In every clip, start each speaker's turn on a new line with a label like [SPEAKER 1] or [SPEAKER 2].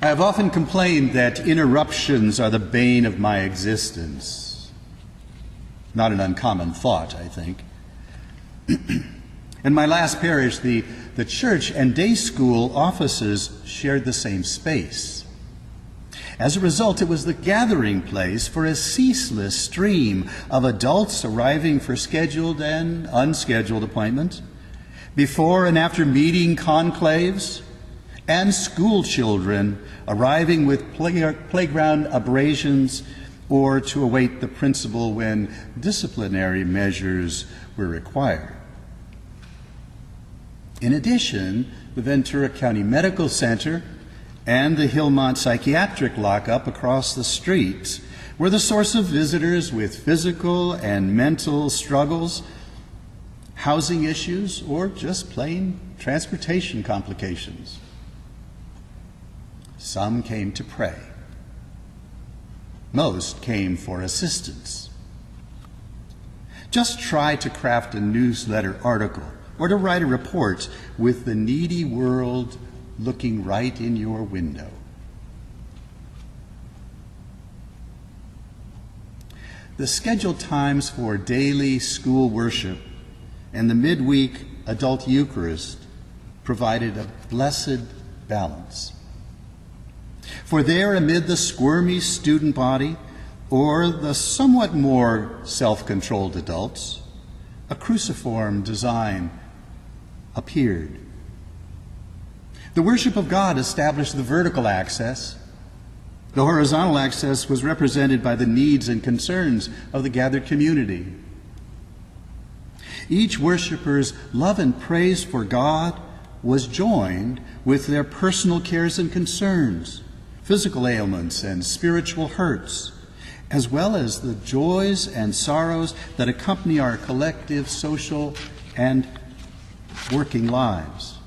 [SPEAKER 1] I have often complained that interruptions are the bane of my existence. Not an uncommon thought, I think. In my last parish, the church and day school offices shared the same space. As a result, it was the gathering place for a ceaseless stream of adults arriving for scheduled and unscheduled appointments, before and after meeting conclaves, and school children arriving with playground abrasions or to await the principal when disciplinary measures were required. In addition, the Ventura County Medical Center and the Hillmont Psychiatric Lockup across the street were the source of visitors with physical and mental struggles, housing issues, or just plain transportation complications. Some came to pray. Most came for assistance. Just try to craft a newsletter article or to write a report with the needy world looking right in your window. The scheduled times for daily school worship and the midweek adult Eucharist provided a blessed balance. For there, amid the squirmy student body or the somewhat more self-controlled adults, a cruciform design appeared. The worship of God established the vertical axis. The horizontal axis was represented by the needs and concerns of the gathered community. Each worshiper's love and praise for God was joined with their personal cares and concerns, physical ailments and spiritual hurts, as well as the joys and sorrows that accompany our collective social and working lives.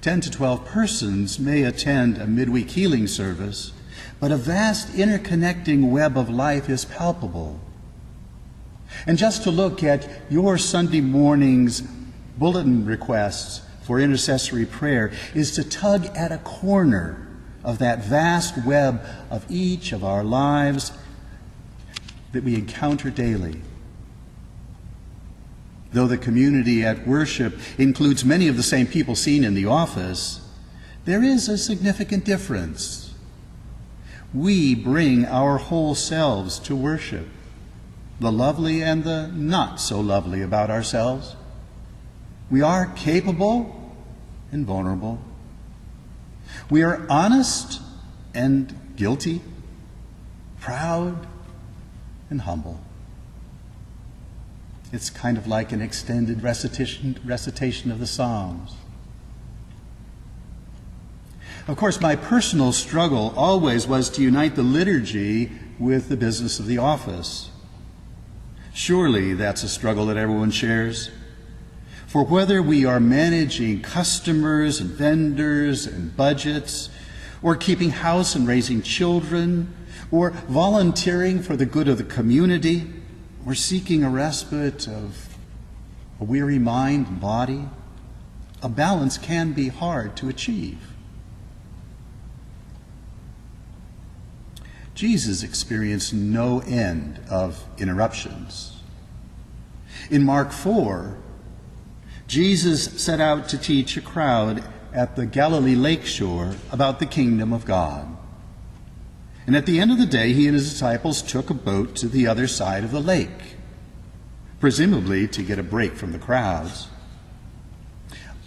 [SPEAKER 1] 10 to 12 persons may attend a midweek healing service, but a vast interconnecting web of life is palpable. And just to look at your Sunday morning's bulletin requests for intercessory prayer is to tug at a corner of that vast web of each of our lives that we encounter daily. Though the community at worship includes many of the same people seen in the office, there is a significant difference. We bring our whole selves to worship, the lovely and the not so lovely about ourselves. We are capable and vulnerable. We are honest and guilty, proud and humble. It's kind of like an extended recitation of the Psalms. Of course, my personal struggle always was to unite the liturgy with the business of the office. Surely that's a struggle that everyone shares. For whether we are managing customers and vendors and budgets, or keeping house and raising children, or volunteering for the good of the community, or seeking a respite of a weary mind and body, a balance can be hard to achieve. Jesus experienced no end of interruptions. In Mark 4, Jesus set out to teach a crowd at the Galilee lakeshore about the kingdom of God. And at the end of the day, he and his disciples took a boat to the other side of the lake, presumably to get a break from the crowds.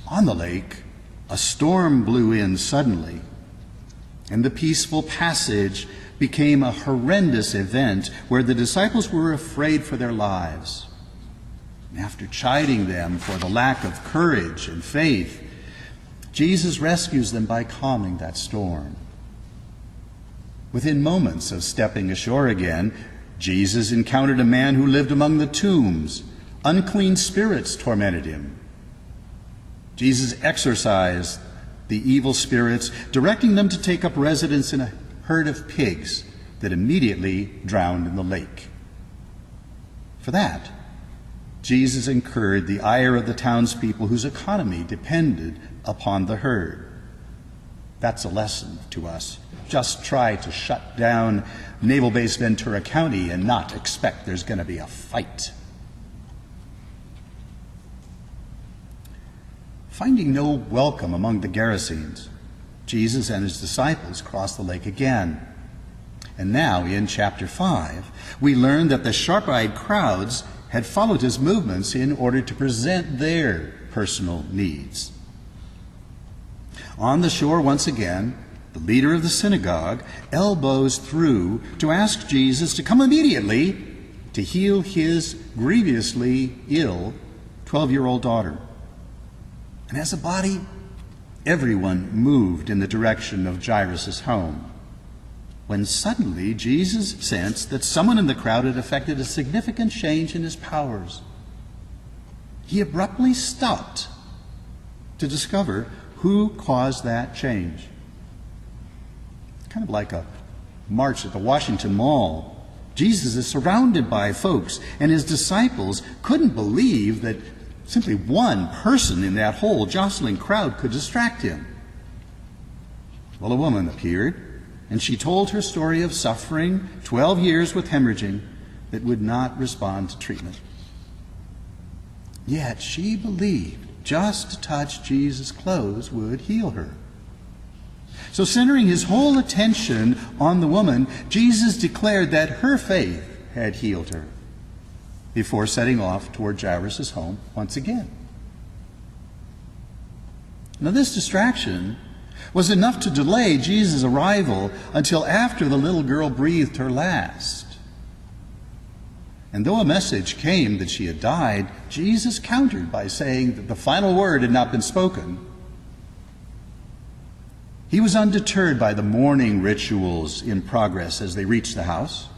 [SPEAKER 1] On the lake, a storm blew in suddenly, and the peaceful passage became a horrendous event where the disciples were afraid for their lives. And after chiding them for the lack of courage and faith, Jesus rescues them by calming that storm. Within moments of stepping ashore again, Jesus encountered a man who lived among the tombs. Unclean spirits tormented him. Jesus exorcised the evil spirits, directing them to take up residence in a herd of pigs that immediately drowned in the lake. For that, Jesus incurred the ire of the townspeople whose economy depended upon the herd. That's a lesson to us. Just try to shut down Naval Base Ventura County and not expect there's going to be a fight. Finding no welcome among the Gerasenes, Jesus and his disciples crossed the lake again. And now, in chapter 5, we learn that the sharp-eyed crowds had followed his movements in order to present their personal needs. On the shore once again, the leader of the synagogue elbows through to ask Jesus to come immediately to heal his grievously ill 12-year-old daughter. And as a body, everyone moved in the direction of Jairus' home, when suddenly Jesus sensed that someone in the crowd had effected a significant change in his powers. He abruptly stopped to discover who caused that change. Kind of like a march at the Washington Mall. Jesus is surrounded by folks, and his disciples couldn't believe that simply one person in that whole jostling crowd could distract him. Well, a woman appeared, and she told her story of suffering 12 years with hemorrhaging that would not respond to treatment. Yet she believed just to touch Jesus' clothes would heal her. So, centering his whole attention on the woman, Jesus declared that her faith had healed her, before setting off toward Jairus' home once again. Now, this distraction was enough to delay Jesus' arrival until after the little girl breathed her last. And though a message came that she had died, Jesus countered by saying that the final word had not been spoken. He was undeterred by the mourning rituals in progress as they reached the house.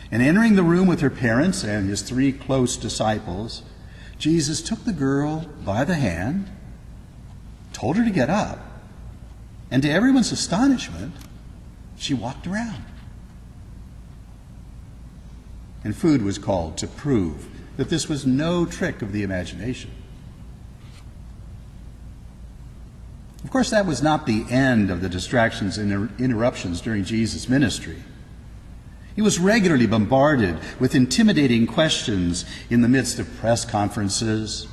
[SPEAKER 1] And entering the room with her parents and his 3 close disciples, Jesus took the girl by the hand, told her to get up, and to everyone's astonishment, she walked around. And food was called to prove that this was no trick of the imagination. Of course, that was not the end of the distractions and interruptions during Jesus' ministry. He was regularly bombarded with intimidating questions in the midst of press conferences,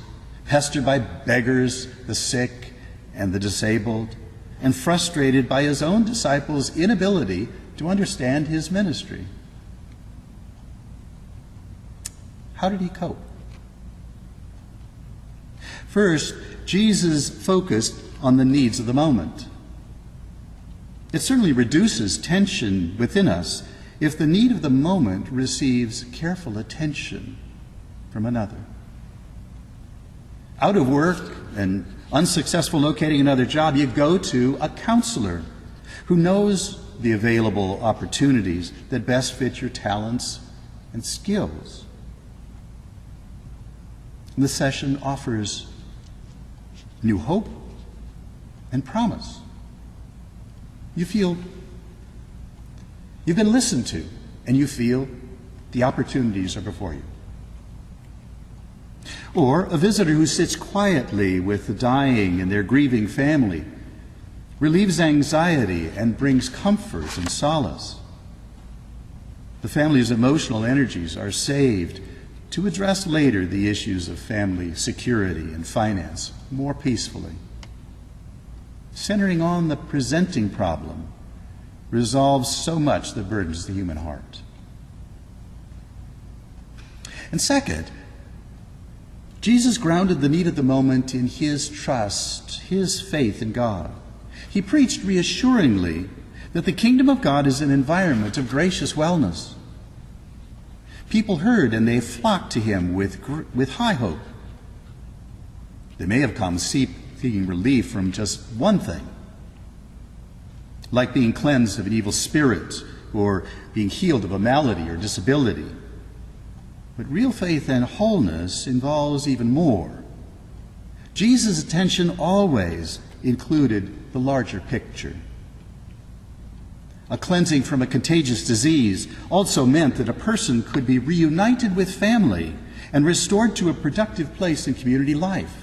[SPEAKER 1] pestered by beggars, the sick, and the disabled, and frustrated by his own disciples' inability to understand his ministry. How did he cope? First, Jesus focused on the needs of the moment. It certainly reduces tension within us if the need of the moment receives careful attention from another. Out of work and unsuccessful locating another job, you go to a counselor who knows the available opportunities that best fit your talents and skills. The session offers new hope and promise. You feel you've been listened to, and you feel the opportunities are before you. Or a visitor who sits quietly with the dying and their grieving family, relieves anxiety and brings comfort and solace. The family's emotional energies are saved to address later the issues of family security and finance more peacefully. Centering on the presenting problem resolves so much that burdens the human heart. And second, Jesus grounded the need of the moment in his trust, his faith in God. He preached reassuringly that the kingdom of God is an environment of gracious wellness. People heard and they flocked to him with high hope. They may have come seeking relief from just one thing, like being cleansed of an evil spirit or being healed of a malady or disability. But real faith and wholeness involves even more. Jesus' attention always included the larger picture. A cleansing from a contagious disease also meant that a person could be reunited with family and restored to a productive place in community life.